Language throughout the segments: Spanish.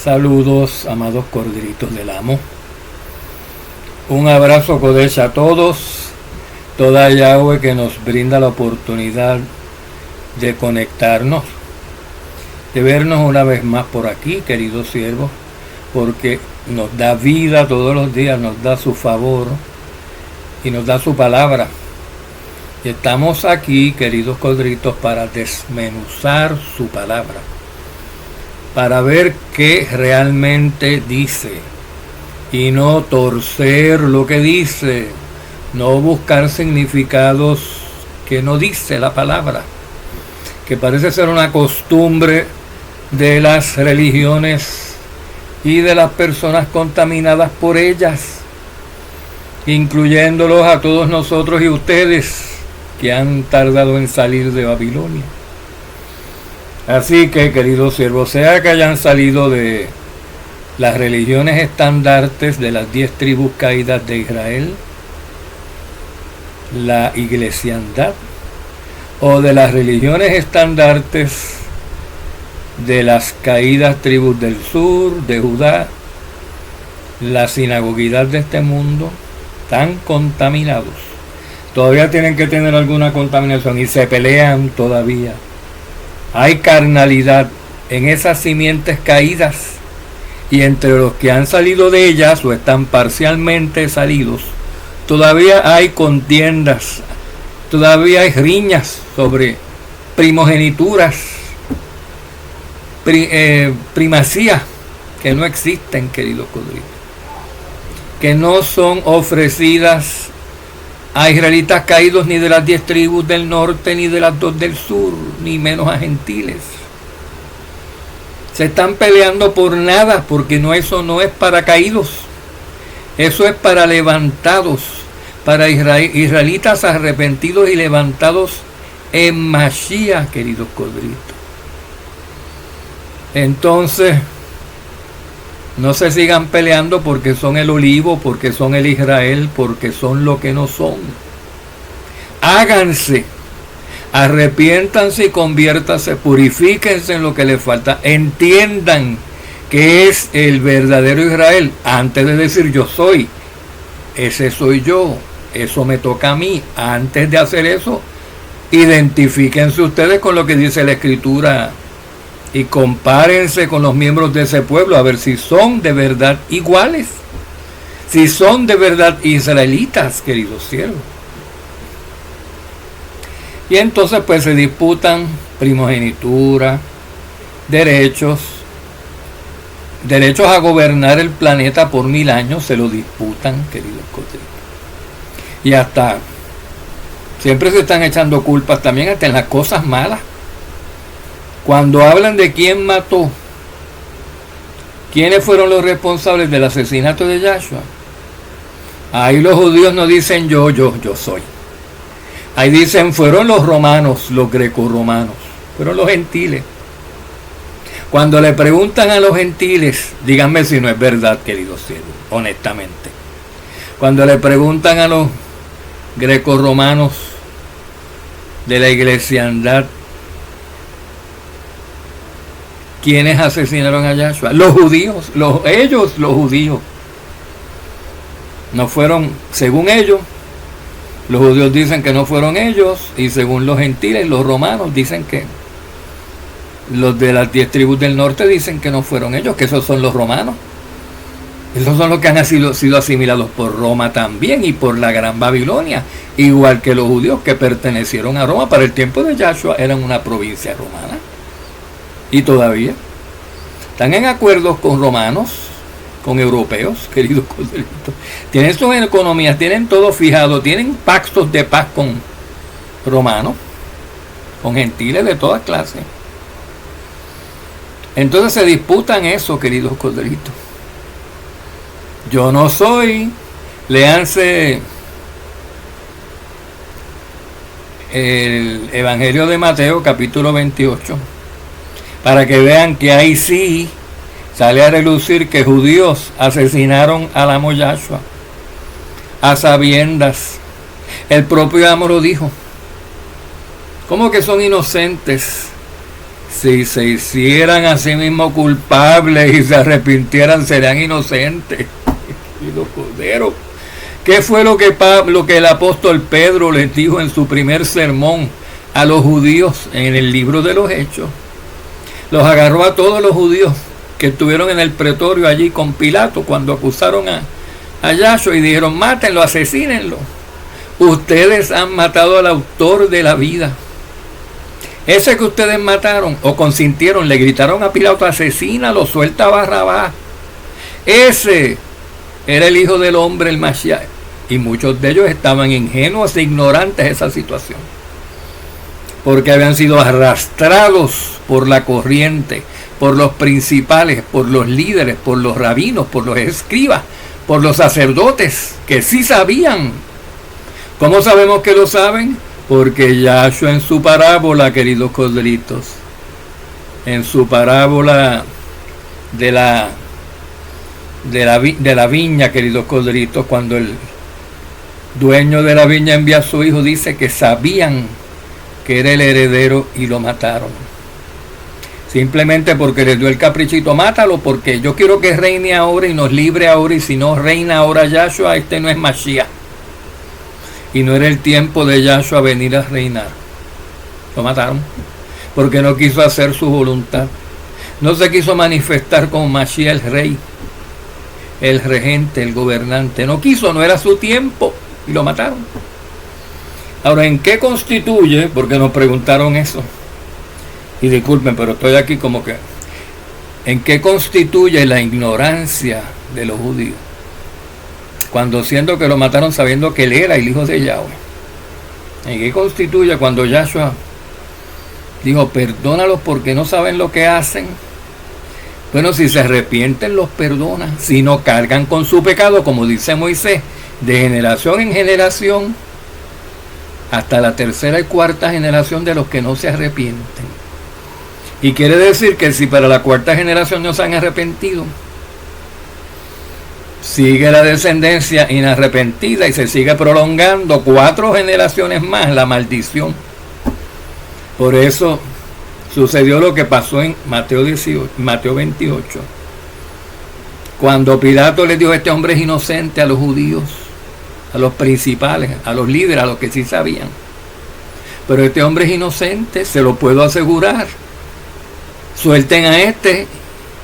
Saludos, amados corderitos del amo. Un abrazo Kodesh a todos. Toda Yahweh que nos brinda la oportunidad de conectarnos, de vernos una vez más por aquí, queridos siervos, porque nos da vida todos los días, nos da su favor y nos da su palabra. Y estamos aquí, queridos corderitos, para desmenuzar su palabra, para ver qué realmente dice y no torcer lo que dice, no buscar significados que no dice la palabra, que parece ser una costumbre de las religiones y de las personas contaminadas por ellas, incluyéndolos a todos nosotros y ustedes que han tardado en salir de Babilonia. Así que, queridos siervos, sea que hayan salido de las religiones estandartes de las 10 tribus caídas de Israel, la iglesiandad, o de las religiones estandartes de las caídas tribus del sur, de Judá, la sinagoguidad de este mundo, tan contaminados, todavía tienen que tener alguna contaminación y se pelean todavía. Hay carnalidad en esas simientes caídas, y entre los que han salido de ellas o están parcialmente salidos, todavía hay contiendas, todavía hay riñas sobre primogenituras, primacía, que no existen, queridos corderitos, que no son ofrecidas a israelitas caídos ni de las 10 tribus del norte ni de las 2 del sur, ni menos a gentiles. Se están peleando por nada, porque eso no es para caídos, eso es para levantados, para israelitas arrepentidos y levantados en Mashiach, queridos corderitos. Entonces, no se sigan peleando porque son el olivo, porque son el Israel, porque son lo que no son. Háganse, arrepiéntanse y conviértanse, purifíquense en lo que les falta, entiendan que es el verdadero Israel, antes de decir yo soy, ese soy yo, eso me toca a mí. Antes de hacer eso, identifíquense ustedes con lo que dice la Escritura y compárense con los miembros de ese pueblo a ver si son de verdad iguales, si son de verdad israelitas, queridos siervos. Y entonces pues se disputan primogenitura, derechos a gobernar el planeta por 1000 años, se lo disputan, queridos corderitos. Y hasta siempre se están echando culpas también hasta en las cosas malas. Cuando hablan de quién mató, quiénes fueron los responsables del asesinato de Yahshua, ahí los judíos no dicen yo soy. Ahí dicen fueron los romanos, los grecorromanos, fueron los gentiles. Cuando le preguntan a los gentiles, díganme si no es verdad, queridos siervos, honestamente. Cuando le preguntan a los grecorromanos de la iglesiandad, ¿quiénes asesinaron a Yahshua? Los judíos, los judíos. No fueron, según ellos, los judíos dicen que no fueron ellos, y según los gentiles, los romanos dicen que, los de las 10 tribus del norte dicen que no fueron ellos, que esos son los romanos. Esos son los que han sido asimilados por Roma también y por la Gran Babilonia, igual que los judíos que pertenecieron a Roma. Para el tiempo de Yahshua eran una provincia romana. Y todavía están en acuerdos con romanos, con europeos, queridos corderitos. Tienen sus economías, tienen todo fijado, tienen pactos de paz con romanos, con gentiles de todas clases. Entonces se disputan eso, queridos corderitos. Yo no soy, léanse el Evangelio de Mateo, capítulo 28, para que vean que ahí sí sale a relucir que judíos asesinaron al amo Yahshua a sabiendas. El propio amo lo dijo. ¿Cómo que son inocentes si se hicieran a sí mismos culpables y se arrepintieran, serían inocentes. Y los corderos. ¿Qué fue lo que el apóstol Pedro les dijo en su primer sermón a los judíos en el libro de los Hechos? Los agarró a todos los judíos que estuvieron en el pretorio allí con Pilato cuando acusaron a Yahshua y dijeron: mátenlo, asesínenlo. Ustedes han matado al autor de la vida. Ese que ustedes mataron o consintieron, le gritaron a Pilato: asesínalo, suelta a Barrabás. Ese era el Hijo del Hombre, el Mashiach. Y muchos de ellos estaban ingenuos e ignorantes de esa situación, porque habían sido arrastrados por la corriente, por los principales, por los líderes, por los rabinos, por los escribas, por los sacerdotes, que sí sabían. ¿Cómo sabemos que lo saben? Porque Yahshua en su parábola, queridos corderitos, en su parábola de la viña, queridos corderitos, cuando el dueño de la viña envía a su hijo, dice que sabían que era el heredero y lo mataron. Simplemente porque les dio el caprichito: mátalo, porque yo quiero que reine ahora y nos libre ahora, y si no reina ahora Yahshua, este no es Mashiach. Y no era el tiempo de Yahshua venir a reinar. Lo mataron porque no quiso hacer su voluntad. No se quiso manifestar como Mashiach, el rey, el regente, el gobernante. No quiso, no era su tiempo, y lo mataron. Ahora, ¿en qué constituye? Porque nos preguntaron eso. Y disculpen, pero estoy aquí como que... ¿En qué constituye la ignorancia de los judíos? Cuando siendo que lo mataron sabiendo que él era el hijo de Yahweh. ¿En qué constituye cuando Yahshua dijo: perdónalos porque no saben lo que hacen? Bueno, si se arrepienten, los perdona. Si no, cargan con su pecado, como dice Moisés, de generación en generación, hasta la tercera y cuarta generación de los que no se arrepienten. Y quiere decir que si para la cuarta generación no se han arrepentido, sigue la descendencia inarrepentida y se sigue prolongando 4 generaciones más la maldición. Por eso sucedió lo que pasó en Mateo 28, cuando Pilato les dijo: este hombre es inocente, a los judíos, a los principales, a los líderes, a los que sí sabían. Pero este hombre es inocente, se lo puedo asegurar. Suelten a este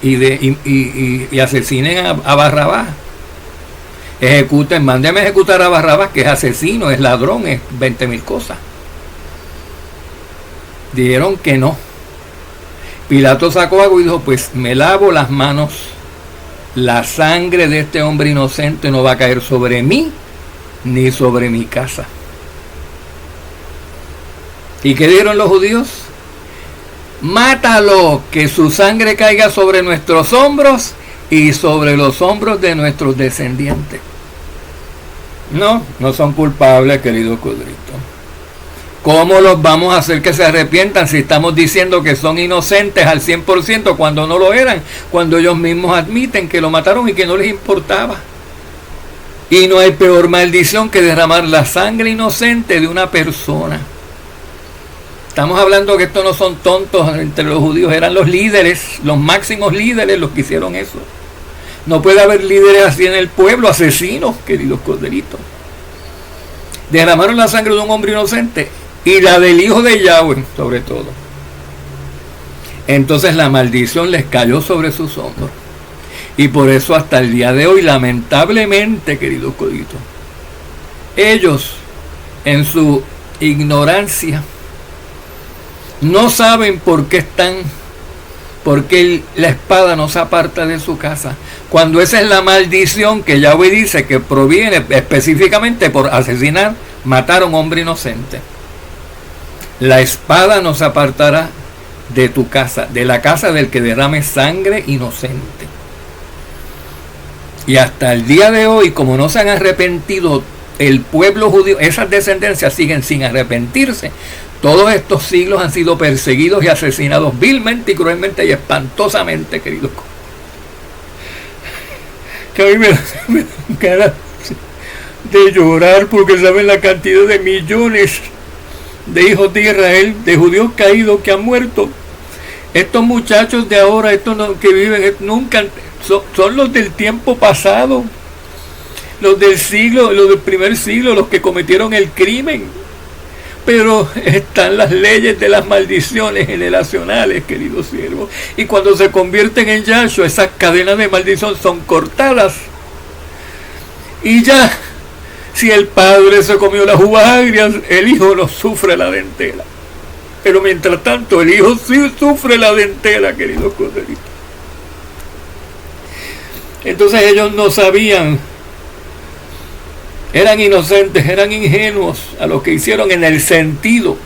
y asesinen a Barrabás. Ejecuten, mándenme a ejecutar a Barrabás, que es asesino, es ladrón, es 20,000 cosas. Dijeron que no. Pilato sacó agua y dijo: pues me lavo las manos, la sangre de este hombre inocente no va a caer sobre mí ni sobre mi casa. ¿Y qué dijeron los judíos? Mátalo, que su sangre caiga sobre nuestros hombros y sobre los hombros de nuestros descendientes. No son culpables, queridos corderitos. ¿Cómo los vamos a hacer que se arrepientan si estamos diciendo que son inocentes al 100% cuando no lo eran? Cuando ellos mismos admiten que lo mataron y que no les importaba. Y no hay peor maldición que derramar la sangre inocente de una persona. Estamos hablando que estos no son tontos entre los judíos, eran los líderes, los máximos líderes los que hicieron eso. No puede haber líderes así en el pueblo, asesinos, queridos corderitos. Derramaron la sangre de un hombre inocente y la del hijo de Yahweh, sobre todo. Entonces la maldición les cayó sobre sus hombros. Y por eso hasta el día de hoy, lamentablemente, queridos corderitos, ellos en su ignorancia no saben por qué la espada no se aparta de su casa, cuando esa es la maldición que Yahweh dice que proviene específicamente por asesinar, matar a un hombre inocente. La espada no se apartará de tu casa, de la casa del que derrame sangre inocente. Y hasta el día de hoy, como no se han arrepentido el pueblo judío, esas descendencias siguen sin arrepentirse. Todos estos siglos han sido perseguidos y asesinados vilmente y cruelmente y espantosamente, queridos. Que a mí me dan ganas de llorar porque saben la cantidad de millones de hijos de Israel, de judíos caídos que han muerto Estos muchachos de ahora, que viven, nunca, son los del tiempo pasado, los del siglo, los del primer siglo, los que cometieron el crimen. Pero están las leyes de las maldiciones generacionales, queridos siervos. Y cuando se convierten en Yahshua, esas cadenas de maldición son cortadas. Y ya, si el padre se comió las uvas agrias, el hijo no sufre la dentela. Pero mientras tanto, el hijo sí sufre la dentela, queridos corderitos. Entonces ellos no sabían, eran inocentes, eran ingenuos a lo que hicieron, en el sentido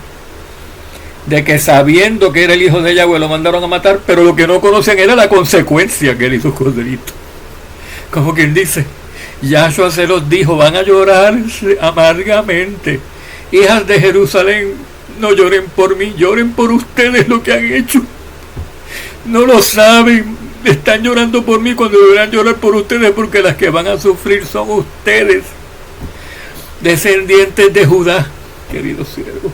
de que sabiendo que era el hijo de Yahweh lo mandaron a matar, pero lo que no conocían era la consecuencia, queridos corderitos. Como quien dice, Yahshua se los dijo, van a llorar amargamente. Hijas de Jerusalén, no lloren por mí, lloren por ustedes lo que han hecho. No lo saben, están llorando por mí cuando deberán llorar por ustedes, porque las que van a sufrir son ustedes, descendientes de Judá, queridos siervos.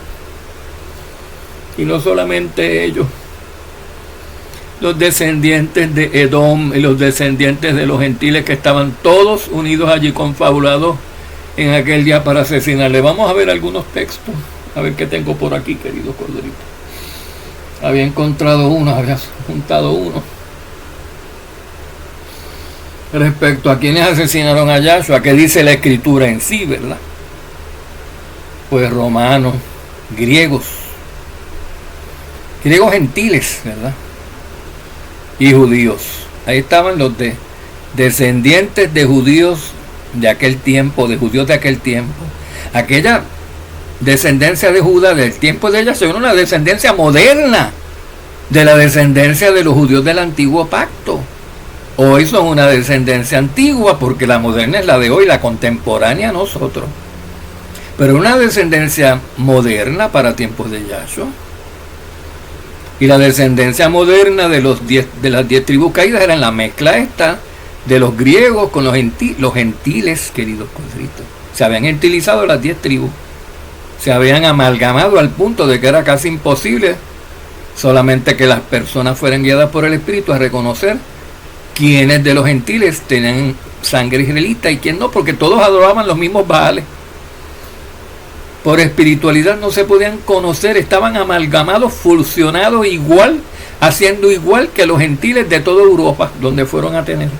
Y no solamente ellos, los descendientes de Edom y los descendientes de los gentiles que estaban todos unidos allí, confabulados en aquel día para asesinarle. Vamos a ver algunos textos, a ver qué tengo por aquí, queridos corderitos. Había encontrado uno, había juntado uno. Respecto a quienes asesinaron a Yahshua, que dice la escritura en sí, ¿verdad? Pues romanos, griegos gentiles, ¿verdad? Y judíos. Ahí estaban los descendientes de judíos de aquel tiempo, de judíos de aquel tiempo. Aquella descendencia de Judá del tiempo de ella era una descendencia moderna de la descendencia de los judíos del antiguo pacto. Hoy son una descendencia antigua, porque la moderna es la de hoy, la contemporánea a nosotros. Pero una descendencia moderna para tiempos de Yahshua. Y la descendencia moderna de las 10 tribus caídas era la mezcla esta de los griegos con los gentiles, queridos corderitos. Se habían gentilizado las 10 tribus. Se habían amalgamado al punto de que era casi imposible solamente que las personas fueran guiadas por el Espíritu a reconocer quiénes de los gentiles tenían sangre israelita y quién no, porque todos adoraban los mismos Baales. Por espiritualidad no se podían conocer, estaban amalgamados, fusionados igual, haciendo igual que los gentiles de toda Europa, donde fueron a tener.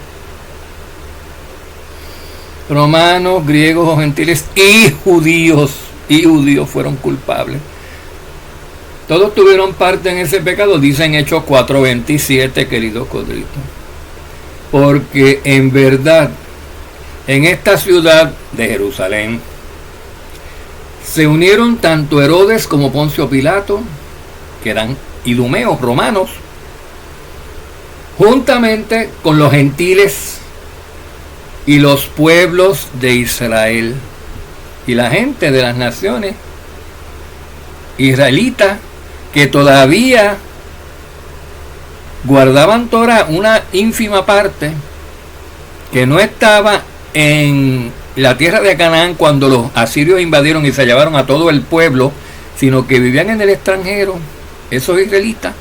Romanos, griegos, gentiles y judíos fueron culpables. Todos tuvieron parte en ese pecado, dicen Hechos 4:27, queridos corderitos. Porque en verdad, en esta ciudad de Jerusalén, se unieron tanto Herodes como Poncio Pilato, que eran idumeos romanos, juntamente con los gentiles y los pueblos de Israel, y la gente de las naciones israelitas que todavía guardaban Torah, una ínfima parte que no estaba en la tierra de Canaán cuando los asirios invadieron y se llevaron a todo el pueblo, sino que vivían en el extranjero, esos israelitas.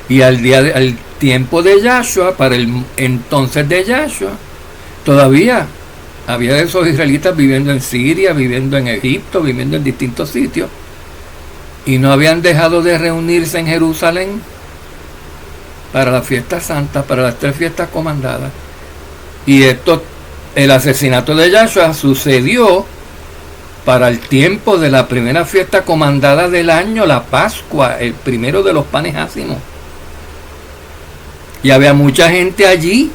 Y al tiempo de Yahshua, para el entonces de Yahshua, todavía había de esos israelitas viviendo en Siria, viviendo en Egipto, viviendo en distintos sitios, y no habían dejado de reunirse en Jerusalén para la fiesta santa, para las 3 fiestas comandadas. Y el asesinato de Yahshua sucedió para el tiempo de la primera fiesta comandada del año, la Pascua, el primero de los panes ácimos. Y había mucha gente allí,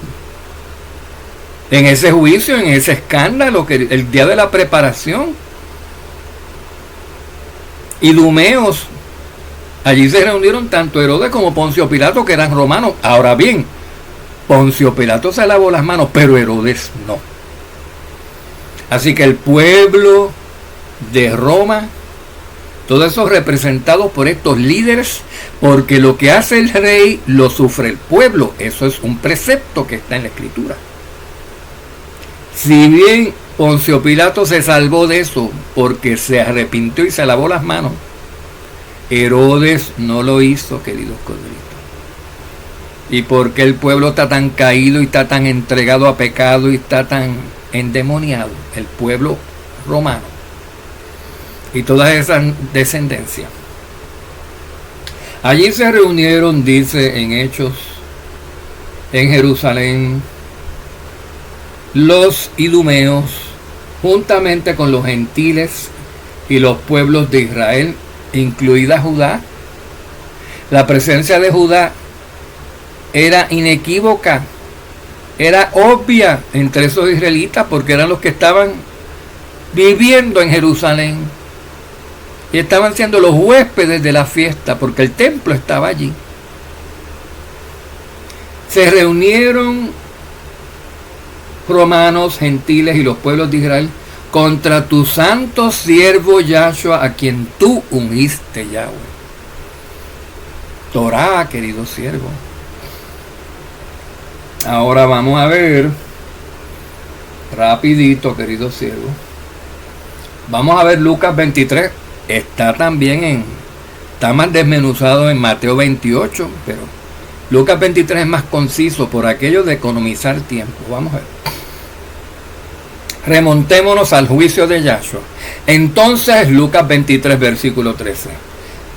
en ese juicio, en ese escándalo, que el día de la preparación. Idumeos, allí se reunieron tanto Herodes como Poncio Pilato, que eran romanos. Ahora bien, Poncio Pilato se lavó las manos, pero Herodes no. Así que el pueblo de Roma, todos esos representados por estos líderes, porque lo que hace el rey lo sufre el pueblo. Eso es un precepto que está en la Escritura. Si bien Poncio Pilato se salvó de eso porque se arrepintió y se lavó las manos, Herodes no lo hizo, queridos corderitos. y por qué el pueblo está tan caído y está tan entregado a pecado y está tan endemoniado, el pueblo romano y toda esa descendencia. Allí se reunieron, dice en Hechos, en Jerusalén, los idumeos, juntamente con los gentiles y los pueblos de Israel, incluida Judá. La presencia de Judá era inequívoca, era obvia entre esos israelitas, porque eran los que estaban viviendo en Jerusalén y estaban siendo los huéspedes de la fiesta, porque el templo estaba allí. Se reunieron romanos, gentiles y los pueblos de Israel contra tu santo siervo Yahshua, a quien tú ungiste, Yahweh. Torá, querido siervo. Ahora vamos a ver, rapidito, querido siervo. Vamos a ver Lucas 23. Está también está más desmenuzado en Mateo 28, pero Lucas 23 es más conciso por aquello de economizar tiempo. Vamos a ver. Remontémonos al juicio de Yahshua. Entonces, Lucas 23, versículo 13.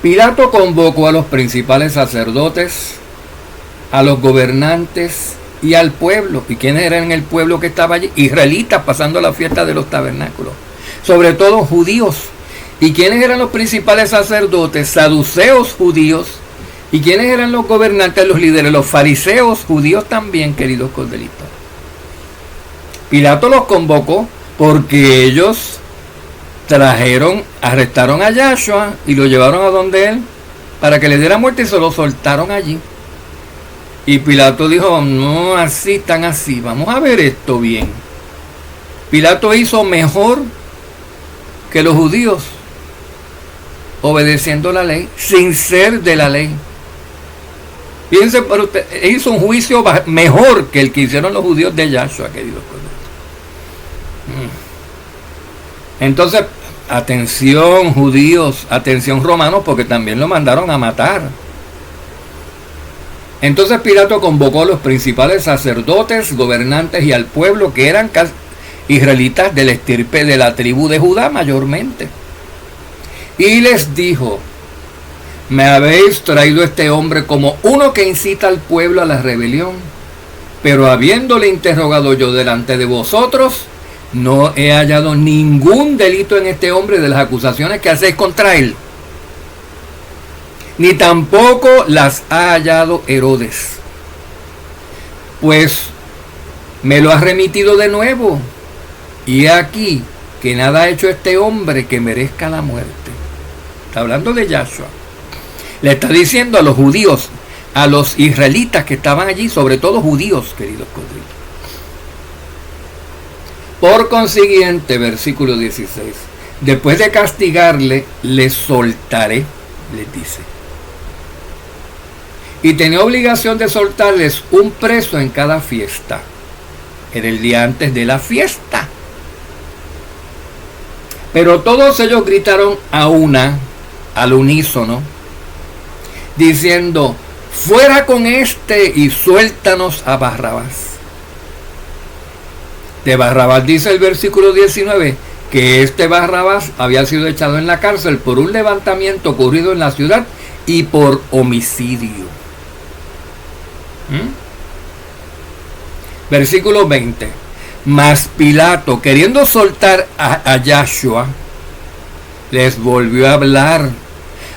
Pilato convocó a los principales sacerdotes, a los gobernantes y al pueblo. ¿Y quiénes eran el pueblo que estaba allí? Israelitas, pasando la fiesta de los tabernáculos. Sobre todo judíos. ¿Y quiénes eran los principales sacerdotes? Saduceos judíos. ¿Y quiénes eran los gobernantes, los líderes? Los fariseos judíos también, queridos cordelitos. Pilato los convocó porque ellos arrestaron a Yahshua y lo llevaron a donde él para que le diera muerte, y se lo soltaron allí. Y Pilato dijo, no, así, tan así, vamos a ver esto bien. Pilato hizo mejor que los judíos, obedeciendo la ley, sin ser de la ley. Fíjense, pero usted hizo un juicio mejor que el que hicieron los judíos de Yahshua, queridos colegas. Entonces, atención judíos, atención romanos, porque también lo mandaron a matar. Entonces Pilato convocó a los principales sacerdotes, gobernantes y al pueblo, que eran israelitas de la estirpe de la tribu de Judá mayormente. Y les dijo, me habéis traído este hombre como uno que incita al pueblo a la rebelión, pero habiéndole interrogado yo delante de vosotros, no he hallado ningún delito en este hombre de las acusaciones que hacéis contra él, ni tampoco las ha hallado Herodes, pues me lo ha remitido de nuevo, y he aquí que nada ha hecho este hombre que merezca la muerte. Está hablando de Yahshua. Le está diciendo a los judíos, a los israelitas que estaban allí, sobre todo judíos, queridos cordelitos. Por consiguiente, versículo 16, después de castigarle, le soltaré, les dice. Y tenía obligación de soltarles un preso en cada fiesta. Era el día antes de la fiesta. Pero todos ellos gritaron al unísono, diciendo, fuera con este y suéltanos a Barrabás. De Barrabás dice el versículo 19 que este Barrabás había sido echado en la cárcel por un levantamiento ocurrido en la ciudad y por homicidio. Versículo 20. Mas Pilato, queriendo soltar a Yahshua, les volvió a hablar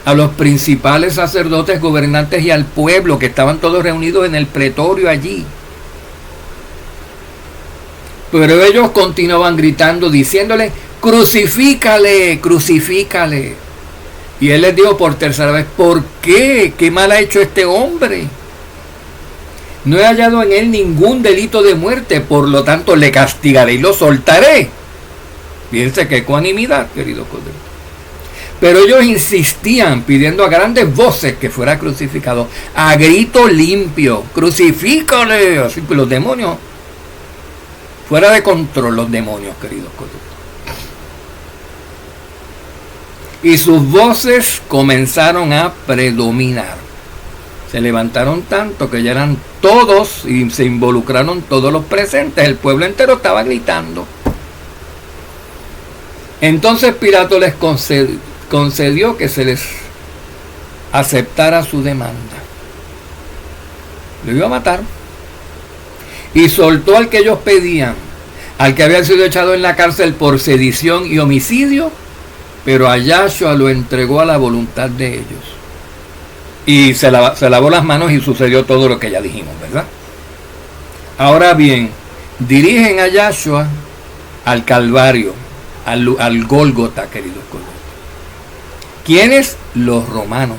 a los principales sacerdotes, gobernantes y al pueblo, que estaban todos reunidos en el pretorio allí. Pero ellos continuaban gritando, diciéndole, crucifícale, crucifícale. Y él les dijo por tercera vez, ¿por qué? ¿Qué mal ha hecho este hombre? No he hallado en él ningún delito de muerte, por lo tanto le castigaré y lo soltaré. Fíjense qué ecuanimidad, querido cordero. Pero ellos insistían, pidiendo a grandes voces que fuera crucificado, a grito limpio, crucifícale. Así que los demonios, fuera de control los demonios, queridos cordero. Y sus voces comenzaron a predominar. Se levantaron tanto que ya eran todos y se involucraron todos los presentes. El pueblo entero estaba gritando. Entonces Pilato les concedió que se les aceptara su demanda. Lo iba a matar. Y soltó al que ellos pedían, al que había sido echado en la cárcel por sedición y homicidio, pero a Yahshua lo entregó a la voluntad de ellos. Y se lavó las manos y sucedió todo lo que ya dijimos, ¿verdad? Ahora bien, dirigen a Yahshua al Calvario, al Gólgota, queridos colegas. ¿Quiénes? Los romanos.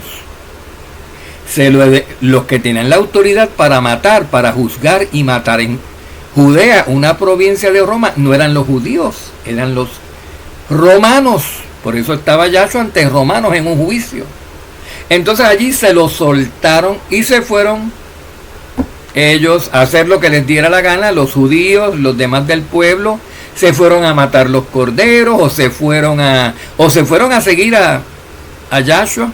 Los que tenían la autoridad para matar, para juzgar y matar. En Judea, una provincia de Roma, no eran los judíos, eran los romanos. Por eso estaba Yahshua ante romanos en un juicio. Entonces allí se los soltaron y se fueron ellos a hacer lo que les diera la gana. Los judíos, los demás del pueblo, se fueron a matar los corderos, o se fueron a seguir a Yahshua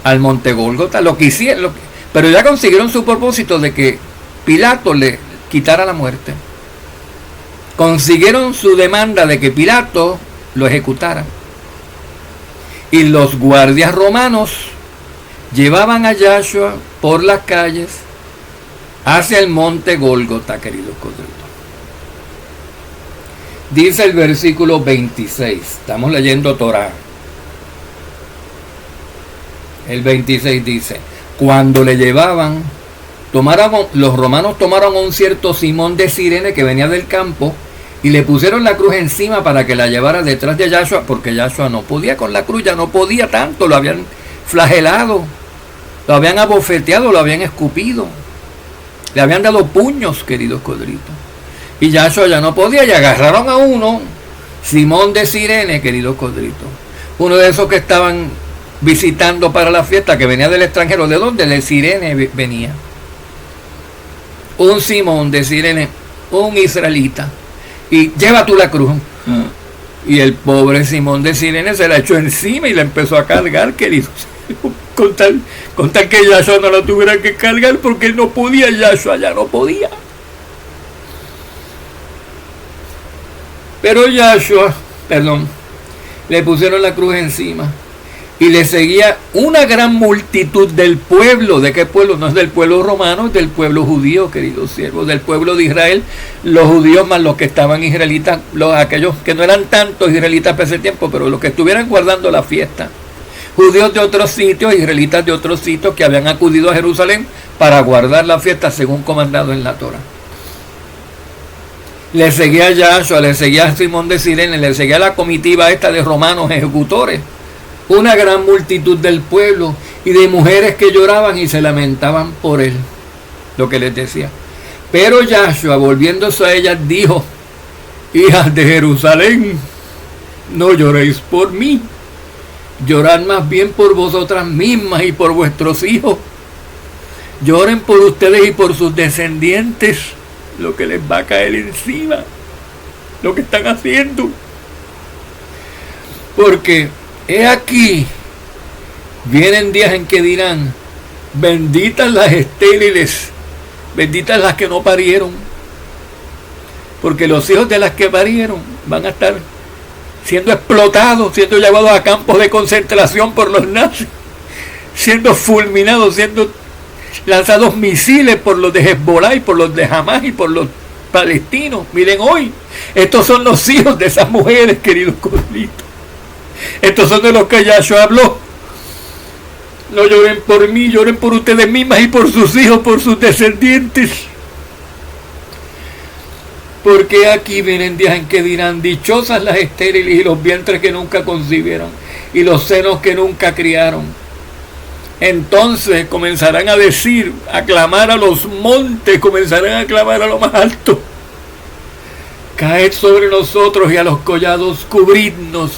al monte Gólgota, lo que hicieron, pero ya consiguieron su propósito de que Pilato le quitara la muerte. Consiguieron su demanda de que Pilato lo ejecutara. Y los guardias romanos llevaban a Yahshua por las calles hacia el monte Gólgota, queridos colegas. Dice el versículo 26, estamos leyendo Torá. El 26 dice: cuando le llevaban, los romanos tomaron a un cierto Simón de Cirene que venía del campo y le pusieron la cruz encima para que la llevara detrás de Yahshua, porque Yahshua no podía con la cruz, ya no podía tanto, lo habían flagelado, lo habían abofeteado, lo habían escupido, le habían dado puños, queridos codritos, y Yahshua ya no podía, y agarraron a uno, Simón de Cirene, queridos codritos, uno de esos que estaban visitando para la fiesta, que venía del extranjero. ¿De dónde? De Cirene venía. Un Simón de Cirene, un israelita. Y lleva tú la cruz. Y el pobre Simón de Cirene se la echó encima y la empezó a cargar, queridos. Con tal que Yahshua no la tuviera que cargar, porque él no podía, Yahshua ya no podía. Pero le pusieron la cruz encima. Y le seguía una gran multitud del pueblo. ¿De qué pueblo? No es del pueblo romano, es del pueblo judío, queridos siervos, del pueblo de Israel. Los judíos más los que estaban israelitas, aquellos que no eran tantos israelitas para ese tiempo, pero los que estuvieran guardando la fiesta. Judíos de otros sitios, israelitas de otros sitios que habían acudido a Jerusalén para guardar la fiesta según comandado en la Torá. Le seguía Yahshua, le seguía Simón de Cirene, le seguía la comitiva esta de romanos ejecutores. Una gran multitud del pueblo y de mujeres que lloraban y se lamentaban por él, lo que les decía. Pero Yahshua, volviéndose a ellas, dijo: hijas de Jerusalén, no lloréis por mí, llorad más bien por vosotras mismas y por vuestros hijos. Lloren por ustedes y por sus descendientes, lo que les va a caer encima, lo que están haciendo. Porque he aquí, vienen días en que dirán: benditas las estériles, benditas las que no parieron, porque los hijos de las que parieron van a estar siendo explotados, siendo llevados a campos de concentración por los nazis, siendo fulminados, siendo lanzados misiles por los de Hezbollah y por los de Hamas y por los palestinos. Miren hoy, estos son los hijos de esas mujeres, queridos corlitos. Estos son de los que Yahshua habló. No lloren por mí, lloren por ustedes mismas y por sus hijos, por sus descendientes. Porque aquí vienen días en que dirán: dichosas las estériles y los vientres que nunca concibieron y los senos que nunca criaron. Entonces comenzarán a decir, a clamar a los montes, comenzarán a clamar a lo más alto: caed sobre nosotros, y a los collados cubridnos.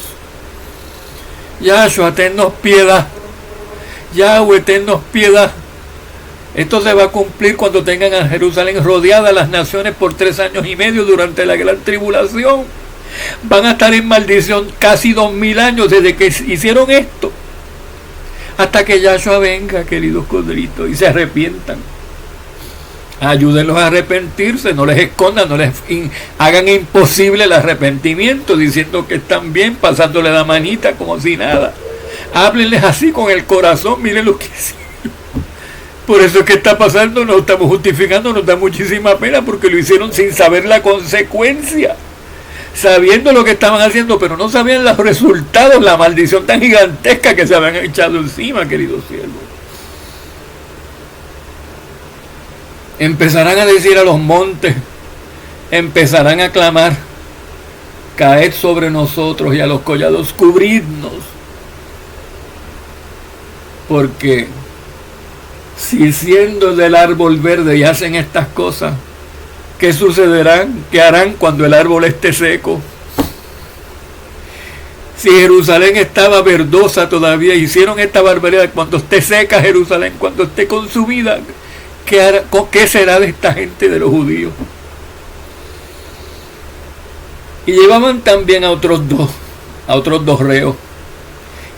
Yahshua, tennos piedad. Yahweh, tennos piedad. Esto se va a cumplir cuando tengan a Jerusalén rodeada las naciones por 3 años y medio durante la gran tribulación. Van a estar en maldición casi 2000 años desde que hicieron esto. hasta que Yahshua venga, queridos corderitos, y se arrepientan. Ayúdenlos a arrepentirse, no les escondan, no les hagan imposible el arrepentimiento, diciendo que están bien, pasándole la manita como si nada. Háblenles así con el corazón, miren lo que es. Por eso es que está pasando, no estamos justificando, nos da muchísima pena, porque lo hicieron sin saber la consecuencia, sabiendo lo que estaban haciendo, pero no sabían los resultados, la maldición tan gigantesca que se habían echado encima, queridos siervos. Empezarán a decir a los montes, empezarán a clamar, caed sobre nosotros, y a los collados cubridnos, porque si siendo del árbol verde y hacen estas cosas, ¿qué sucederán? ¿Qué harán cuando el árbol esté seco? Si Jerusalén estaba verdosa todavía, hicieron esta barbaridad. Cuando esté seca Jerusalén, cuando esté consumida, ¿qué será de esta gente, de los judíos? Y llevaban también a otros dos reos,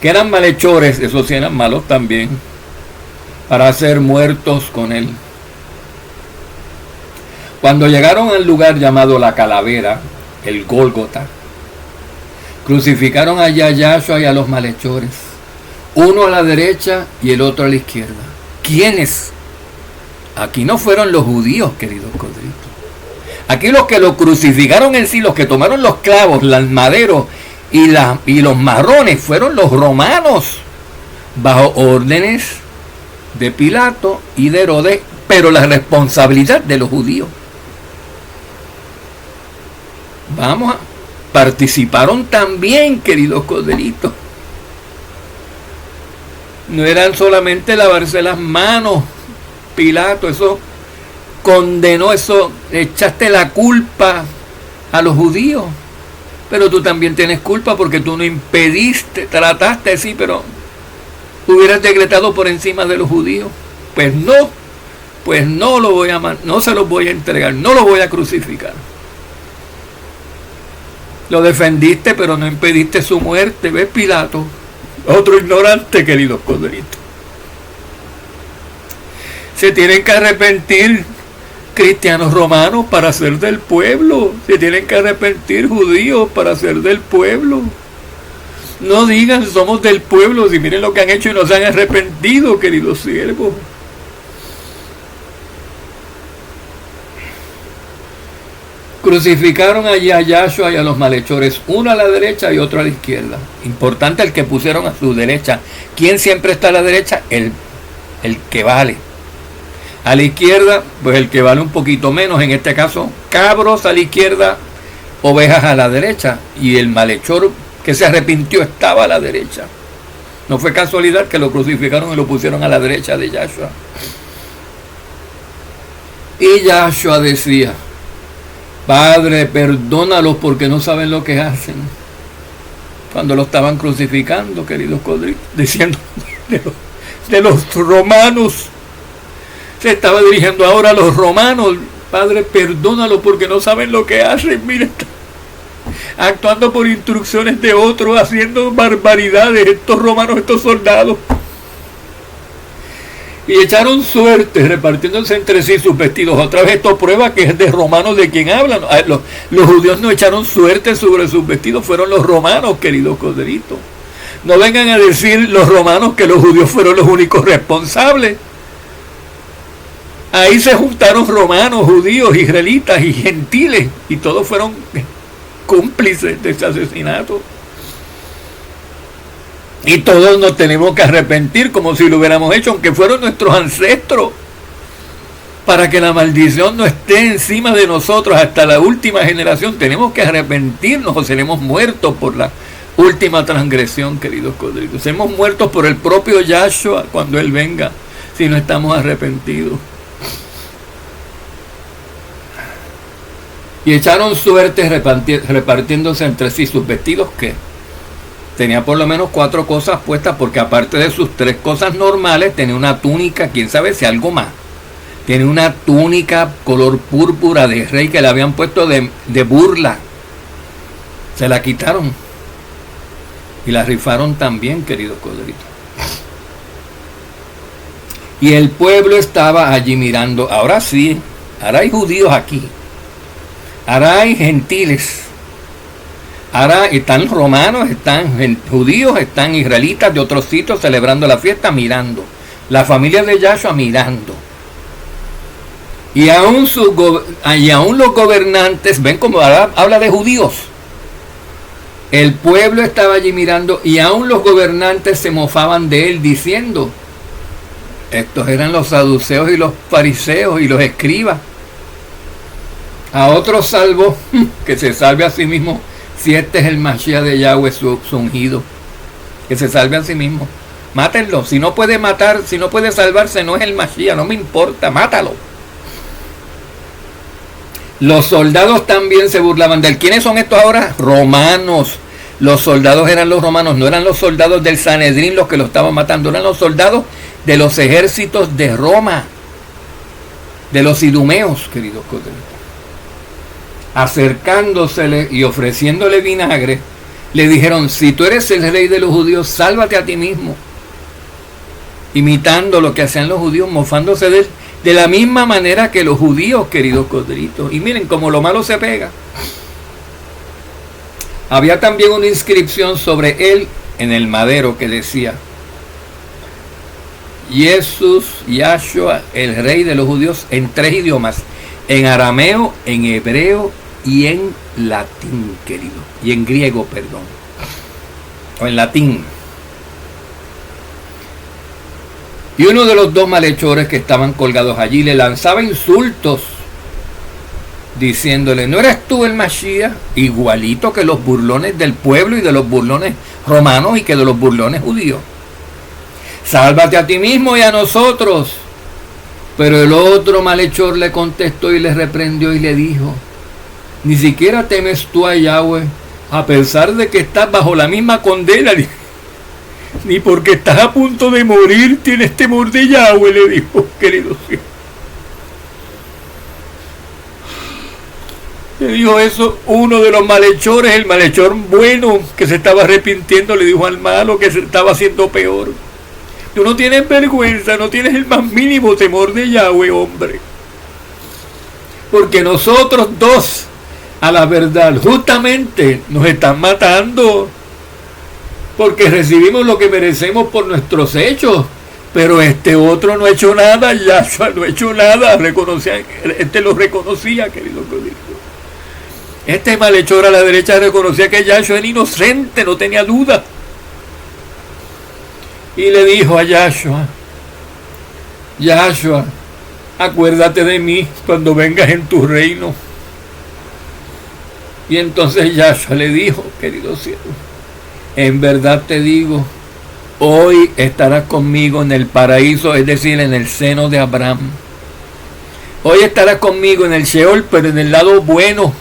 que eran malhechores, esos sí eran malos también, para ser muertos con él. Cuando llegaron al lugar llamado la Calavera, el Gólgota, crucificaron allá a Yahshua y a los malhechores, uno a la derecha y el otro a la izquierda. ¿Quiénes? Aquí no fueron los judíos, queridos corderitos. Aquí los que lo crucificaron en sí, los que tomaron los clavos, los maderos y los marrones, fueron los romanos, bajo órdenes de Pilato y de Herodes, pero la responsabilidad de los judíos. Participaron también, queridos corderitos. No eran solamente lavarse las manos. Pilato, eso condenó, eso echaste la culpa a los judíos, pero tú también tienes culpa porque tú no impediste, trataste, sí, pero hubieras decretado por encima de los judíos. Pues no lo voy a no se los voy a entregar, no lo voy a crucificar. Lo defendiste, pero no impediste su muerte. ¿Ves, Pilato? Otro ignorante, queridos corderitos. Se tienen que arrepentir cristianos romanos para ser del pueblo. Se tienen que arrepentir judíos para ser del pueblo. No digan somos del pueblo, si miren lo que han hecho y no se han arrepentido, queridos siervos. Crucificaron allí a Yahshua y a los malhechores, uno a la derecha y otro a la izquierda. Importante el que pusieron a su derecha. ¿Quién siempre está a la derecha? El que vale. A la izquierda, pues el que vale un poquito menos, en este caso, cabros a la izquierda, ovejas a la derecha, y el malhechor que se arrepintió estaba a la derecha. No fue casualidad que lo crucificaron y lo pusieron a la derecha de Yahshua. Y Yahshua decía, Padre, perdónalos porque no saben lo que hacen. Cuando lo estaban crucificando, queridos corderitos, diciendo de los romanos. Se estaba dirigiendo ahora a los romanos. Padre, perdónalos porque no saben lo que hacen. Miren, actuando por instrucciones de otros, haciendo barbaridades, estos romanos, estos soldados. Y echaron suerte, repartiéndose entre sí sus vestidos. Otra vez esto prueba que es de romanos de quien hablan. Los judíos no echaron suerte sobre sus vestidos, fueron los romanos, queridos corderitos. No vengan a decir los romanos que los judíos fueron los únicos responsables. Ahí se juntaron romanos, judíos, israelitas y gentiles, y todos fueron cómplices de este asesinato. Y todos nos tenemos que arrepentir como si lo hubiéramos hecho, aunque fueron nuestros ancestros, para que la maldición no esté encima de nosotros hasta la última generación. Tenemos que arrepentirnos o seremos muertos por la última transgresión, queridos corderitos. Seremos muertos por el propio Yahshua cuando Él venga, si no estamos arrepentidos. Y echaron suerte repartiéndose entre sí sus vestidos, que tenía por lo menos 4 cosas puestas, porque aparte de sus 3 cosas normales, tenía una túnica, quién sabe si algo más. Tiene una túnica color púrpura de rey que le habían puesto de burla. Se la quitaron. Y la rifaron también, queridos corderitos. Y el pueblo estaba allí mirando. Ahora sí, ahora hay judíos aquí. Ahora hay gentiles. Ahora están romanos, están judíos, están israelitas de otros sitios celebrando la fiesta, mirando. La familia de Yahshua mirando. Y aún los gobernantes, ven como habla de judíos. El pueblo estaba allí mirando y aún los gobernantes se mofaban de él diciendo, estos eran los saduceos y los fariseos y los escribas. A otro salvo, que se salve a sí mismo, si este es el Mashiach de Yahweh, su ungido. Que se salve a sí mismo. Mátenlo. Si no puede matar, si no puede salvarse, no es el Mashiach, no me importa, mátalo. Los soldados también se burlaban de él. ¿Quiénes son estos ahora? Romanos. Los soldados eran los romanos, no eran los soldados del Sanedrín los que lo estaban matando, eran los soldados de los ejércitos de Roma, de los idumeos, queridos codritos. Acercándosele y ofreciéndole vinagre, le dijeron, si tú eres el rey de los judíos, sálvate a ti mismo. Imitando lo que hacían los judíos, mofándose de él, de la misma manera que los judíos, queridos codritos. Y miren cómo lo malo se pega. Había también una inscripción sobre él en el madero que decía, Jesús, Yahshua, el rey de los judíos, en 3 idiomas, en arameo, en hebreo y en latín, querido, y en griego, perdón, o en latín. Y uno de los 2 malhechores que estaban colgados allí le lanzaba insultos, diciéndole, ¿no eres tú el Mashiach? Igualito que los burlones del pueblo y de los burlones romanos y que de los burlones judíos. Sálvate a ti mismo y a nosotros. Pero el otro malhechor le contestó y le reprendió y le dijo, ni siquiera temes tú a Yahweh, a pesar de que estás bajo la misma condena, ni porque estás a punto de morir tienes temor de Yahweh, le dijo, querido. Le dijo eso uno de los malhechores, el malhechor bueno que se estaba arrepintiendo, le dijo al malo que se estaba haciendo peor. Tú no tienes vergüenza, no tienes el más mínimo temor de Yahweh, hombre. Porque nosotros 2, a la verdad, justamente nos están matando. Porque recibimos lo que merecemos por nuestros hechos. Pero este otro no ha hecho nada, Yahshua no ha hecho nada. Este lo reconocía, querido colegio. Este malhechor a la derecha reconocía que Yahshua era inocente, no tenía duda. Y le dijo a Yahshua, Yahshua, acuérdate de mí cuando vengas en tu reino. Y entonces Yahshua le dijo, querido siervo, en verdad te digo, hoy estarás conmigo en el paraíso, es decir, en el seno de Abraham. Hoy estarás conmigo en el Sheol, pero en el lado bueno,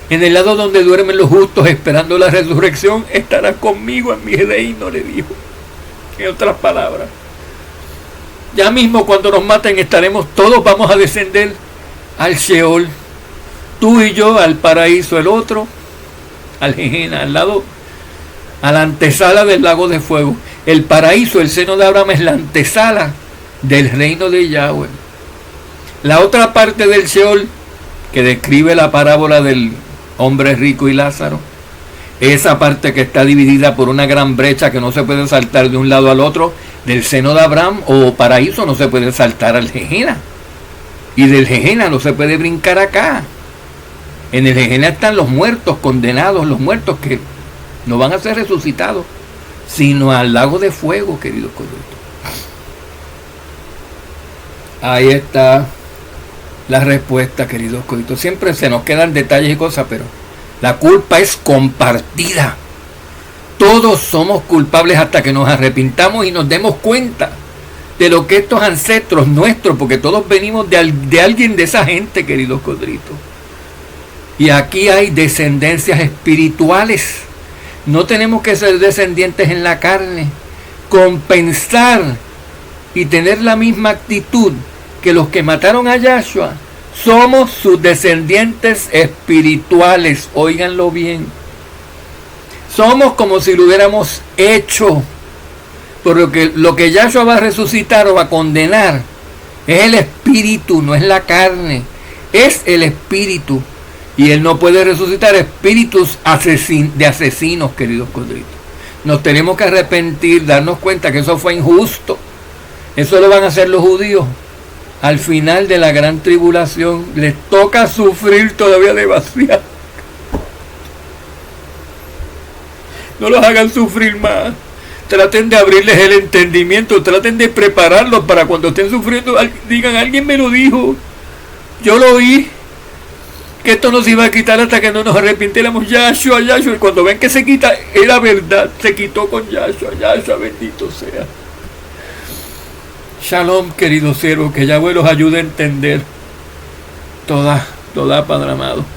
en el lado donde duermen los justos esperando la resurrección, estarás conmigo en mi reino, le dijo. En otras palabras, ya mismo cuando nos maten todos vamos a descender al Sheol, tú y yo al paraíso, el otro al Gehenna, al lado, a la antesala del lago de fuego. El paraíso, el seno de Abraham, es la antesala del reino de Yahweh. La otra parte del Sheol, que describe la parábola del hombre rico y Lázaro, esa parte que está dividida por una gran brecha que no se puede saltar de un lado al otro, del seno de Abraham o paraíso no se puede saltar al Gehenna. Y del Gehenna no se puede brincar acá. En el Gehenna están los muertos condenados, los muertos que no van a ser resucitados, sino al lago de fuego, queridos colegas. Ahí está la respuesta, queridos colegas. Siempre se nos quedan detalles y cosas, pero la culpa es compartida. Todos somos culpables hasta que nos arrepintamos y nos demos cuenta de lo que estos ancestros nuestros, porque todos venimos de alguien de esa gente, queridos codritos. Y aquí hay descendencias espirituales. No tenemos que ser descendientes en la carne. Compensar y tener la misma actitud que los que mataron a Yahshua. Somos sus descendientes espirituales, óiganlo bien. Somos como si lo hubiéramos hecho, Porque lo que Yahshua va a resucitar o va a condenar es el espíritu, no es la carne. Es el espíritu. Y Él no puede resucitar espíritus de asesinos, queridos corderitos. Nos tenemos que arrepentir, darnos cuenta que eso fue injusto. Eso lo van a hacer los judíos. Al final de la gran tribulación les toca sufrir todavía demasiado. No los hagan sufrir más. Traten de abrirles el entendimiento, traten de prepararlos para cuando estén sufriendo, digan, alguien me lo dijo, yo lo oí, que esto no se iba a quitar hasta que no nos arrepintiéramos. Yahshua, Yahshua, y cuando ven que se quita, era verdad, se quitó con Yahshua, Yahshua, bendito sea. Shalom, queridos siervos, que Yahweh los ayude a entender toda, Padre amado.